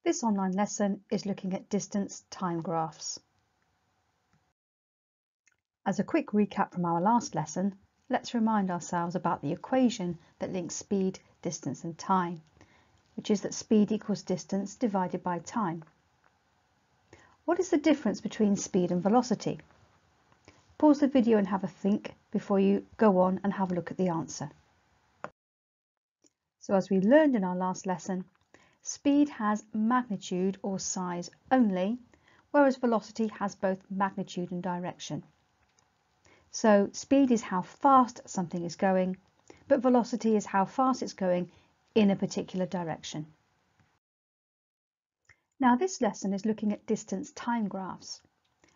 This online lesson is looking at distance time graphs. As a quick recap from our last lesson, let's remind ourselves about the equation that links speed, distance and time, which is that speed equals distance divided by time. What is the difference between speed and velocity? Pause the video and have a think before you go on and have a look at the answer. So as we learned in our last lesson, speed has magnitude or size only, whereas velocity has both magnitude and direction. So speed is how fast something is going, but velocity is how fast it's going in a particular direction. Now this lesson is looking at distance time graphs.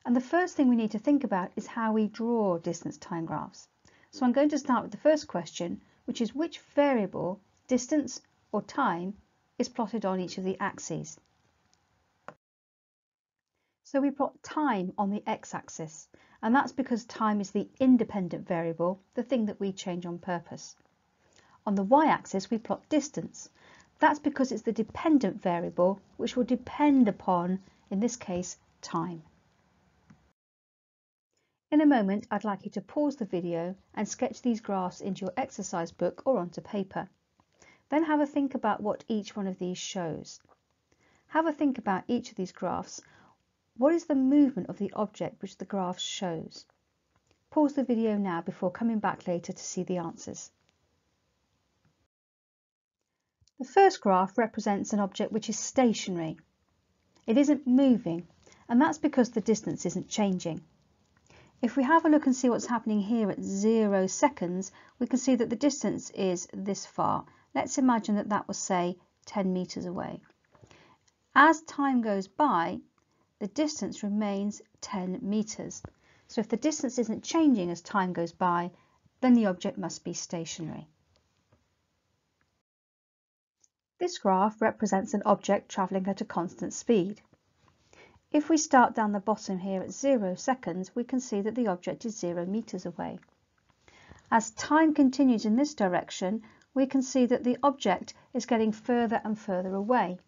And the first thing we need to think about is how we draw distance time graphs. So I'm going to start with the first question, which is which variable, distance or time, is plotted on each of the axes. So we plot time on the x-axis, and that's because time is the independent variable, the thing that we change on purpose. On the y-axis we plot distance. That's because it's the dependent variable which will depend upon, in this case, time. In a moment, I'd like you to pause the video and sketch these graphs into your exercise book or onto paper. Then have a think about what each one of these shows. Have a think about each of these graphs. What is the movement of the object which the graph shows? Pause the video now before coming back later to see the answers. The first graph represents an object which is stationary. It isn't moving, and that's because the distance isn't changing. If we have a look and see what's happening here at 0 seconds, we can see that the distance is this far. Let's imagine that that was, say, 10 meters away. As time goes by, the distance remains 10 meters. So if the distance isn't changing as time goes by, then the object must be stationary. This graph represents an object travelling at a constant speed. If we start down the bottom here at 0 seconds, we can see that the object is 0 meters away. As time continues in this direction, we can see that the object is getting further and further away,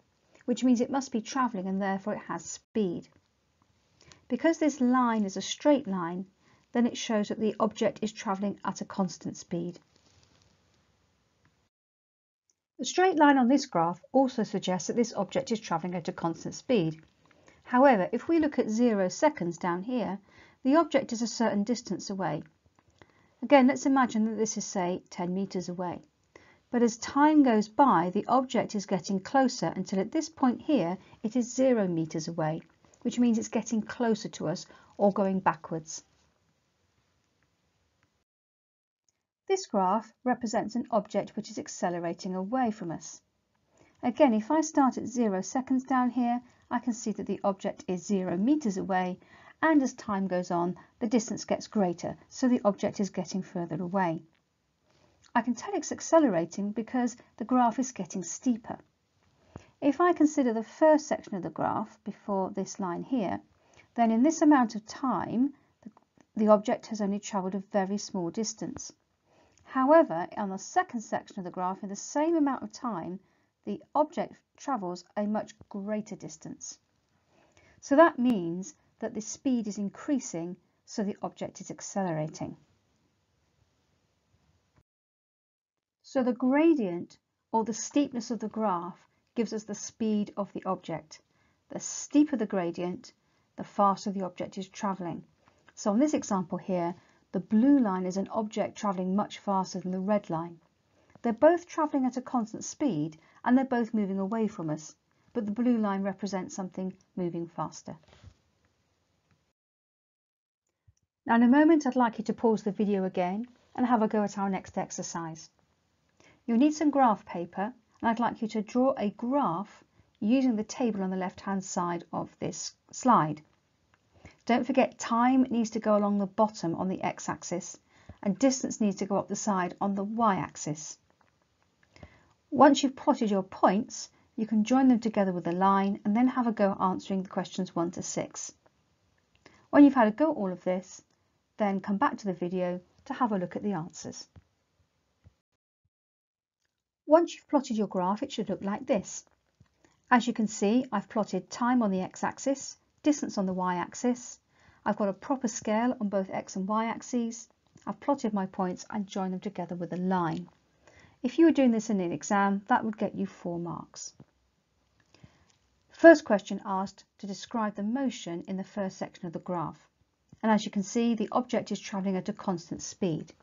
which means it must be travelling and therefore it has speed. Because this line is a straight line, then it shows that the object is travelling at a constant speed. The straight line on this graph also suggests that this object is travelling at a constant speed. However, if we look at 0 seconds down here, the object is a certain distance away. Again, let's imagine that this is, say, 10 meters away. But as time goes by, the object is getting closer until at this point here, it is 0 meters away, which means it's getting closer to us or going backwards. This graph represents an object which is accelerating away from us. Again, if I start at 0 seconds down here, I can see that the object is 0 meters away, and as time goes on, the distance gets greater, so the object is getting further away. I can tell it's accelerating because the graph is getting steeper. If I consider the first section of the graph before this line here, then in this amount of time, the object has only travelled a very small distance. However, on the second section of the graph, in the same amount of time, the object travels a much greater distance. So that means that the speed is increasing, so the object is accelerating. So the gradient, or the steepness of the graph, gives us the speed of the object. The steeper the gradient, the faster the object is travelling. So in this example here, the blue line is an object travelling much faster than the red line. They're both travelling at a constant speed and they're both moving away from us, but the blue line represents something moving faster. Now in a moment I'd like you to pause the video again and have a go at our next exercise. You'll need some graph paper, and I'd like you to draw a graph using the table on the left-hand side of this slide. Don't forget, time needs to go along the bottom on the x-axis and distance needs to go up the side on the y-axis. Once you've plotted your points, you can join them together with a line and then have a go answering the questions 1 to 6. When you've had a go at all of this, then come back to the video to have a look at the answers. Once you've plotted your graph, it should look like this. As you can see, I've plotted time on the x-axis, distance on the y-axis. I've got a proper scale on both x and y axes. I've plotted my points and joined them together with a line. If you were doing this in an exam, that would get you 4 marks. First question asked to describe the motion in the first section of the graph. And as you can see, the object is travelling at a constant speed.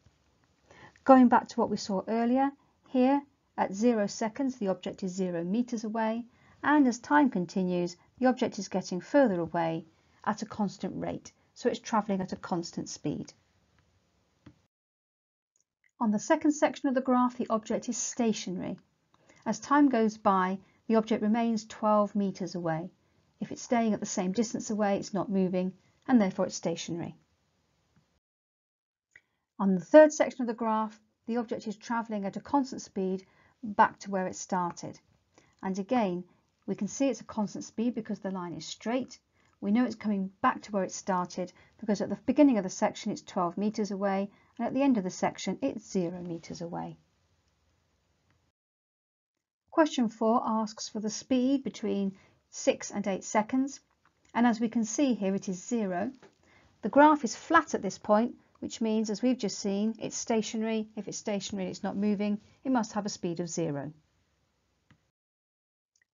Going back to what we saw earlier, here at 0 seconds, the object is 0 meters away. And as time continues, the object is getting further away at a constant rate, so it's travelling at a constant speed. On the second section of the graph, the object is stationary. As time goes by, the object remains 12 meters away. If it's staying at the same distance away, it's not moving, and therefore it's stationary. On the third section of the graph, the object is travelling at a constant speed back to where it started. And again, we can see it's a constant speed because the line is straight. We know it's coming back to where it started because at the beginning of the section it's 12 meters away, and at the end of the section it's 0 meters away. Question 4 asks for the speed between 6 and 8 seconds, and as we can see here it is 0. The graph is flat at this point, which means, as we've just seen, it's stationary. If it's stationary, it's not moving. It must have a speed of 0.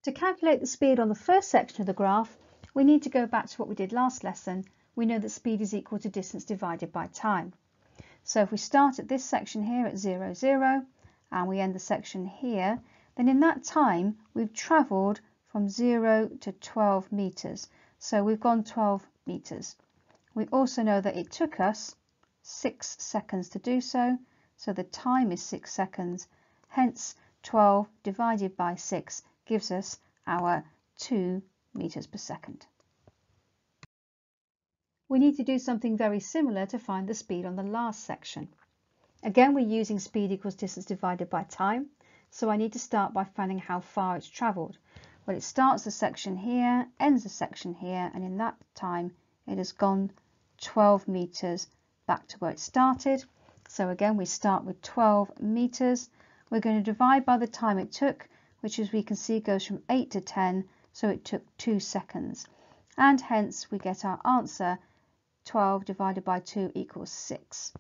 To calculate the speed on the first section of the graph, we need to go back to what we did last lesson. We know that speed is equal to distance divided by time. So if we start at this section here at 0, 0, and we end the section here, then in that time we've travelled from 0 to 12 meters. So we've gone 12 meters. We also know that it took us 6 seconds to do so. So the time is 6 seconds. Hence 12 divided by 6 gives us our 2 meters per second. We need to do something very similar to find the speed on the last section. Again, we're using speed equals distance divided by time. So I need to start by finding how far it's travelled. Well, it starts the section here, ends the section here, and in that time it has gone 12 meters back to where it started. So again, we start with 12 meters. We're going to divide by the time it took, which as we can see goes from 8 to 10, so it took 2 seconds. And hence we get our answer, 12 divided by 2 equals 6.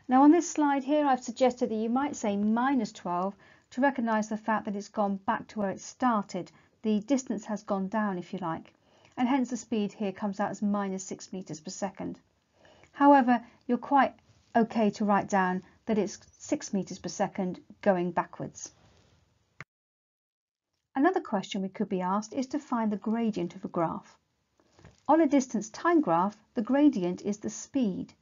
Now on this slide here, I've suggested that you might say minus 12 to recognise the fact that it's gone back to where it started. The distance has gone down, if you like, and hence the speed here comes out as minus 6 meters per second. However, you're quite okay to write down that it's 6 meters per second going backwards. Another question we could be asked is to find the gradient of a graph. On a distance time graph, the gradient is the speed.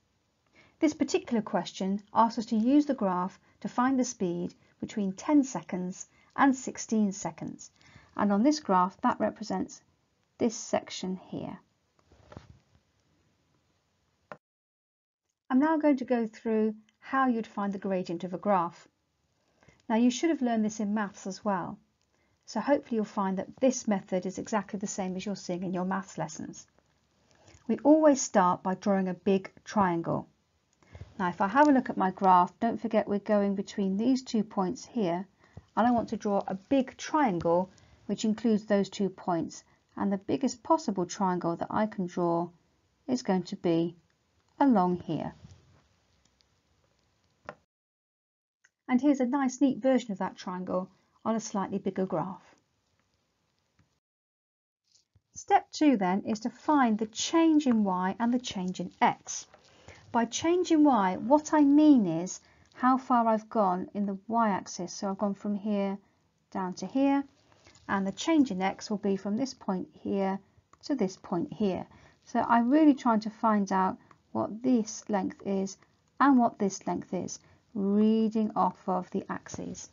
This particular question asks us to use the graph to find the speed between 10 seconds and 16 seconds. And on this graph, that represents this section here. I'm now going to go through how you'd find the gradient of a graph. Now you should have learned this in maths as well. So hopefully you'll find that this method is exactly the same as you're seeing in your maths lessons. We always start by drawing a big triangle. Now if I have a look at my graph, don't forget we're going between these 2 points here, and I want to draw a big triangle which includes those 2 points, and the biggest possible triangle that I can draw is going to be along here. And here's a nice neat version of that triangle on a slightly bigger graph. Step 2 then is to find the change in y and the change in x. By change in y, what I mean is how far I've gone in the y-axis. So I've gone from here down to here, and the change in x will be from this point here to this point here. So I'm really trying to find out what this length is and what this length is, reading off of the axes.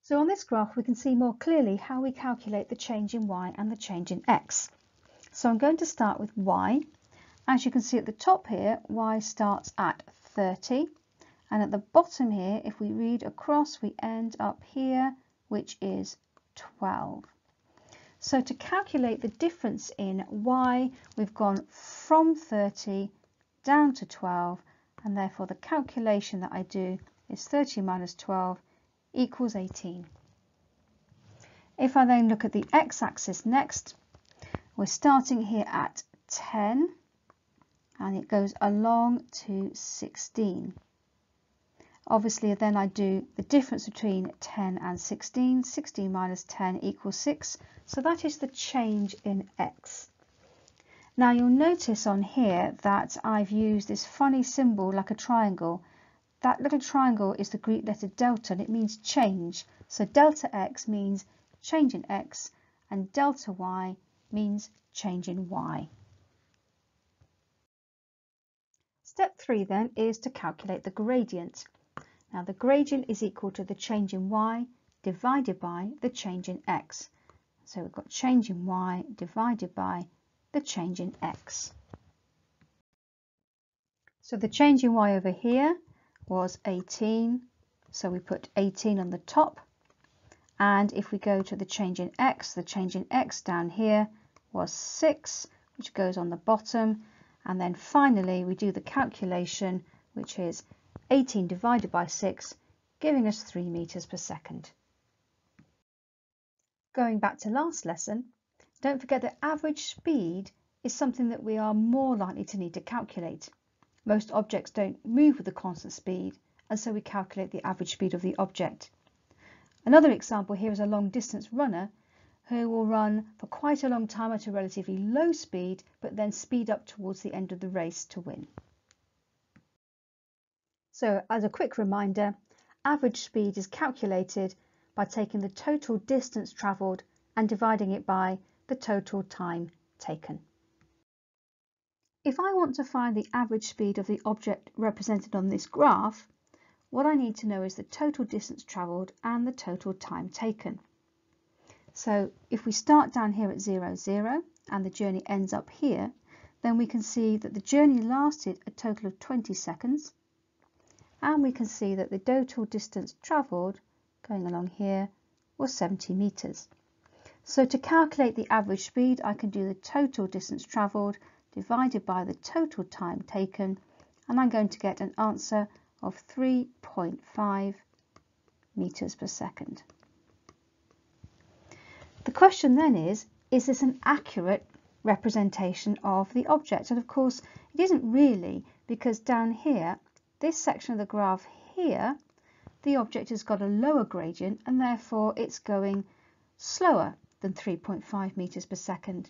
So on this graph we can see more clearly how we calculate the change in y and the change in x. So I'm going to start with y. As you can see at the top here, y starts at 30, and at the bottom here, if we read across, we end up here, which is 12. So to calculate the difference in y, we've gone from 30 down to 12, and therefore the calculation that I do is 30 minus 12 equals 18. If I then look at the x-axis next, we're starting here at 10 and it goes along to 16. Obviously then I do the difference between 10 and 16. 16 minus 10 equals 6. So that is the change in x. Now you'll notice on here that I've used this funny symbol like a triangle. That little triangle is the Greek letter delta and it means change. So delta x means change in x and delta y means change in y. Step 3 then is to calculate the gradient. Now the gradient is equal to the change in y divided by the change in x. So we've got change in y divided by the change in x. So the change in y over here was 18. So we put 18 on the top. And if we go to the change in x, the change in x down here was 6, which goes on the bottom. And then finally we do the calculation, which is 18 divided by 6, giving us 3 meters per second. Going back to last lesson, don't forget that average speed is something that we are more likely to need to calculate. Most objects don't move with a constant speed, and so we calculate the average speed of the object. Another example here is a long distance runner who will run for quite a long time at a relatively low speed, but then speed up towards the end of the race to win. So as a quick reminder, average speed is calculated by taking the total distance travelled and dividing it by the total time taken. If I want to find the average speed of the object represented on this graph, what I need to know is the total distance travelled and the total time taken. So if we start down here at 0, 0 and the journey ends up here, then we can see that the journey lasted a total of 20 seconds. And we can see that the total distance travelled going along here was 70 meters. So to calculate the average speed, I can do the total distance travelled divided by the total time taken, and I'm going to get an answer of 3.5 meters per second. The question then is this an accurate representation of the object? And of course it isn't really, because down here, this section of the graph here, the object has got a lower gradient and therefore it's going slower than 3.5 meters per second.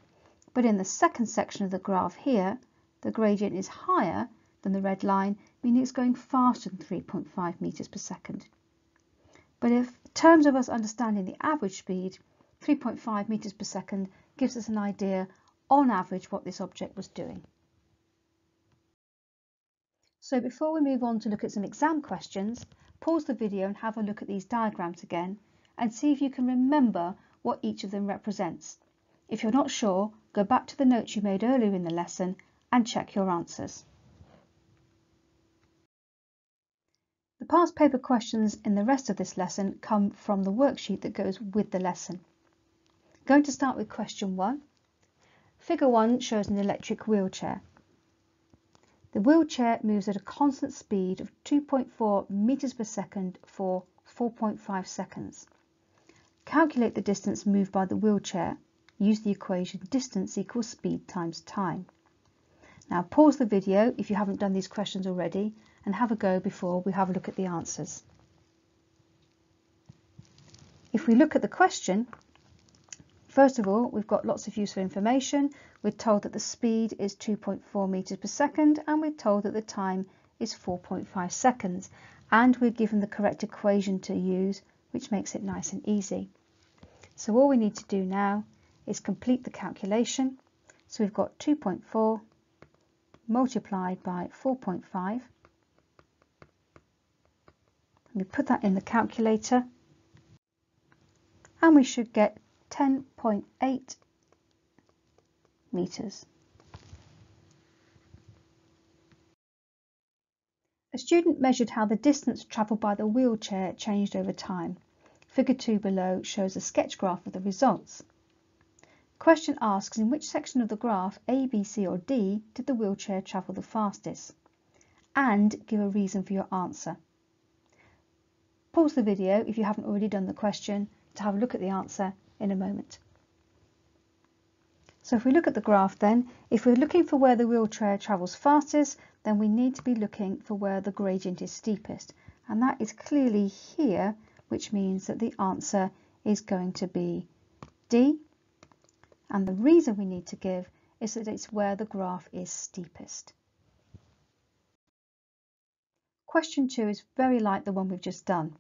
But in the second section of the graph here, the gradient is higher than the red line, meaning it's going faster than 3.5 meters per second. But in terms of us understanding the average speed, 3.5 meters per second gives us an idea on average what this object was doing. So before we move on to look at some exam questions, pause the video and have a look at these diagrams again and see if you can remember what each of them represents. If you're not sure, go back to the notes you made earlier in the lesson and check your answers. The past paper questions in the rest of this lesson come from the worksheet that goes with the lesson. I'm going to start with question 1. Figure 1 shows an electric wheelchair. The wheelchair moves at a constant speed of 2.4 meters per second for 4.5 seconds. Calculate the distance moved by the wheelchair. Use the equation distance equals speed times time. Now pause the video if you haven't done these questions already and have a go before we have a look at the answers. If we look at the question, first of all, we've got lots of useful information. We're told that the speed is 2.4 meters per second and we're told that the time is 4.5 seconds. And we're given the correct equation to use, which makes it nice and easy. So all we need to do now is complete the calculation. So we've got 2.4 multiplied by 4.5. We put that in the calculator and we should get 10.8 meters. A student measured how the distance travelled by the wheelchair changed over time. Figure 2 below shows a sketch graph of the results. Question asks in which section of the graph A, B, C or D did the wheelchair travel the fastest? And give a reason for your answer. Pause the video if you haven't already done the question to have a look at the answer in a moment. So if we look at the graph then, if we're looking for where the wheelchair travels fastest, then we need to be looking for where the gradient is steepest. And that is clearly here, which means that the answer is going to be D. And the reason we need to give is that it's where the graph is steepest. Question 2 is very like the one we've just done.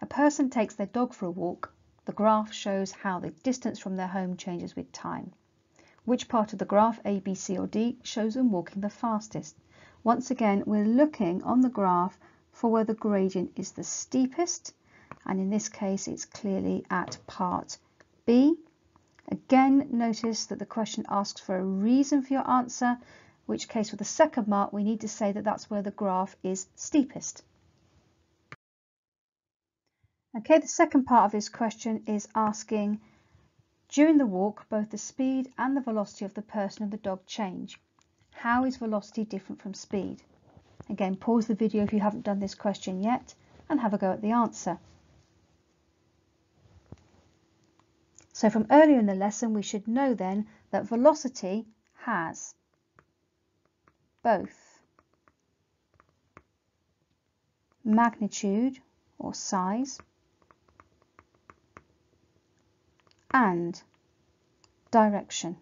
A person takes their dog for a walk. The graph shows how the distance from their home changes with time. Which part of the graph, A, B, C or D, shows them walking the fastest? Once again, we're looking on the graph for where the gradient is the steepest, and in this case it's clearly at part B. Again, notice that the question asks for a reason for your answer, which case with the second mark we need to say that that's where the graph is steepest. Okay, the second part of this question is asking, during the walk, both the speed and the velocity of the person and the dog change. How is velocity different from speed? Again, pause the video if you haven't done this question yet and have a go at the answer. So from earlier in the lesson, we should know then that velocity has both magnitude or size and direction.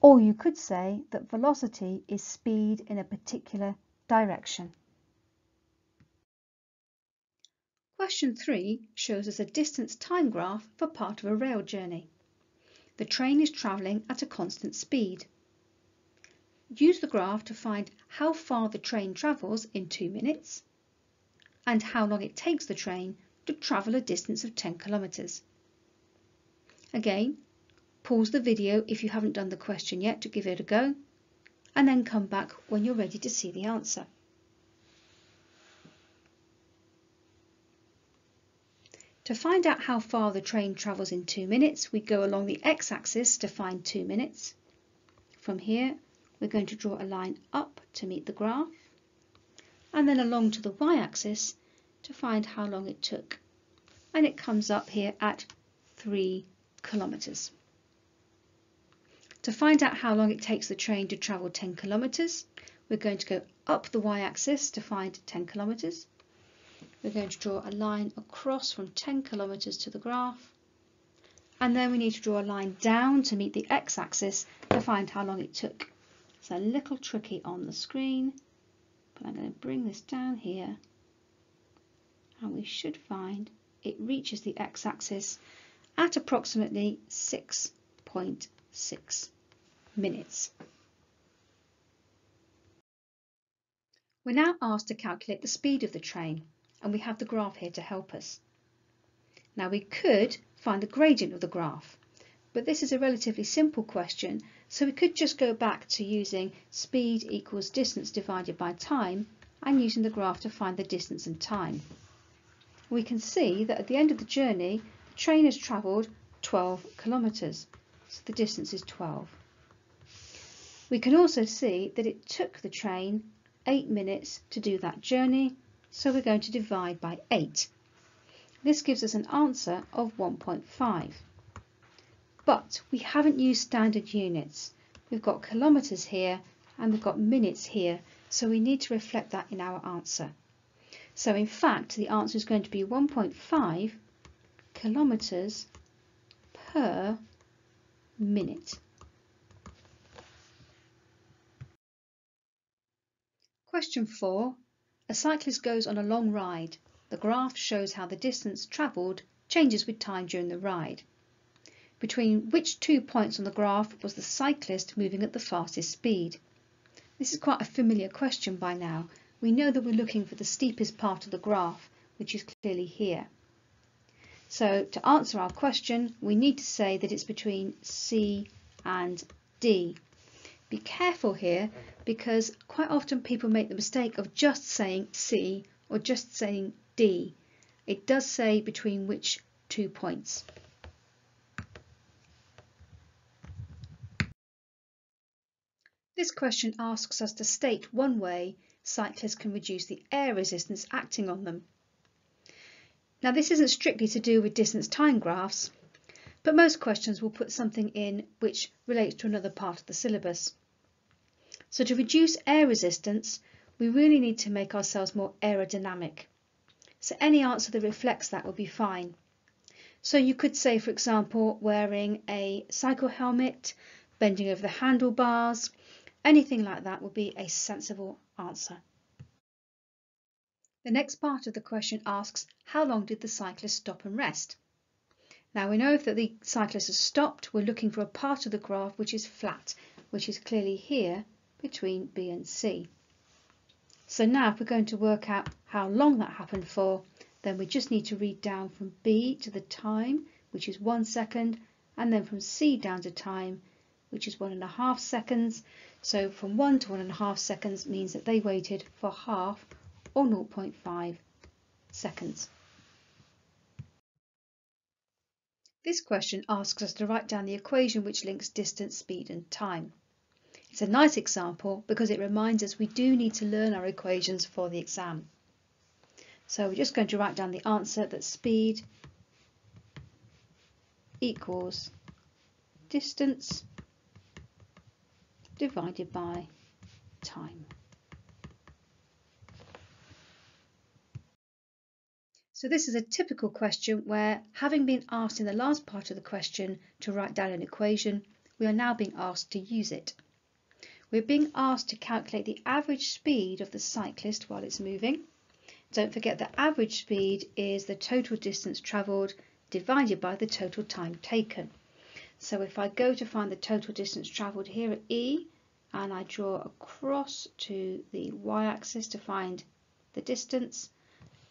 Or you could say that velocity is speed in a particular direction. Question 3 shows us a distance time graph for part of a rail journey. The train is travelling at a constant speed. Use the graph to find how far the train travels in 2 minutes and how long it takes the train to travel a distance of 10 kilometres. Again, pause the video if you haven't done the question yet to give it a go, and then come back when you're ready to see the answer. To find out how far the train travels in 2 minutes, we go along the x-axis to find 2 minutes. From here, we're going to draw a line up to meet the graph, and then along to the y-axis to find how long it took. And it comes up here at 3 kilometres. To find out how long it takes the train to travel 10 kilometres, we're going to go up the y-axis to find 10 kilometres. We're going to draw a line across from 10 kilometres to the graph, and then we need to draw a line down to meet the x-axis to find how long it took. It's a little tricky on the screen, but I'm going to bring this down here, and we should find it reaches the x-axis at approximately 6.6 minutes. We're now asked to calculate the speed of the train, and we have the graph here to help us. Now we could find the gradient of the graph, but this is a relatively simple question, so we could just go back to using speed equals distance divided by time and using the graph to find the distance and time. We can see that at the end of the journey, the train has travelled 12 kilometres, so the distance is 12. We can also see that it took the train 8 minutes to do that journey, so we're going to divide by 8. This gives us an answer of 1.5. But we haven't used standard units. We've got kilometres here and we've got minutes here, so we need to reflect that in our answer. So in fact, the answer is going to be 1.5 kilometres per minute. Question 4. A cyclist goes on a long ride. The graph shows how the distance travelled changes with time during the ride. Between which 2 points on the graph was the cyclist moving at the fastest speed? This is quite a familiar question by now. We know that we're looking for the steepest part of the graph, which is clearly here. So to answer our question, we need to say that it's between C and D. Be careful here, because quite often people make the mistake of just saying C or just saying D. It does say between which 2 points. This question asks us to state one way cyclists can reduce the air resistance acting on them. Now this isn't strictly to do with distance time graphs, but most questions will put something in which relates to another part of the syllabus. So to reduce air resistance, we really need to make ourselves more aerodynamic. So any answer that reflects that will be fine. So you could say, for example, wearing a cycle helmet, bending over the handlebars, anything like that would be a sensible answer. The next part of the question asks, how long did the cyclist stop and rest? Now we know that the cyclist has stopped, we're looking for a part of the graph which is flat, which is clearly here between B and C. So now if we're going to work out how long that happened for, then we just need to read down from B to the time, which is 1 second, and then from C down to time, which is 1.5 seconds. So from 1 to 1.5 seconds means that they waited for half, or 0.5 seconds. This question asks us to write down the equation which links distance, speed and time. It's a nice example because it reminds us we do need to learn our equations for the exam. So we're just going to write down the answer that speed equals distance divided by time. So this is a typical question where, having been asked in the last part of the question to write down an equation, we are now being asked to use it. We're being asked to calculate the average speed of the cyclist while it's moving. Don't forget that average speed is the total distance travelled divided by the total time taken. So if I go to find the total distance travelled here at E, and I draw across to the y-axis to find the distance,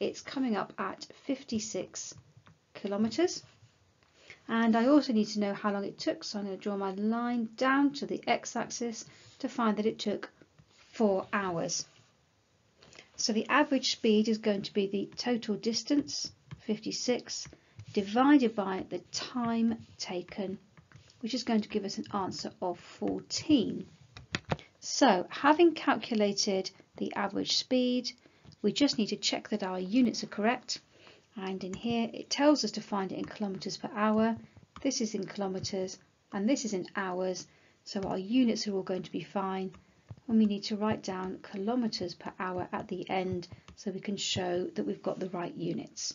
it's coming up at 56 kilometres. And I also need to know how long it took, so I'm going to draw my line down to the x-axis to find that it took 4 hours. So the average speed is going to be the total distance, 56, divided by the time taken, which is going to give us an answer of 14. So having calculated the average speed, we just need to check that our units are correct. And in here it tells us to find it in kilometres per hour. This is in kilometres and this is in hours. So our units are all going to be fine. And we need to write down kilometres per hour at the end so we can show that we've got the right units.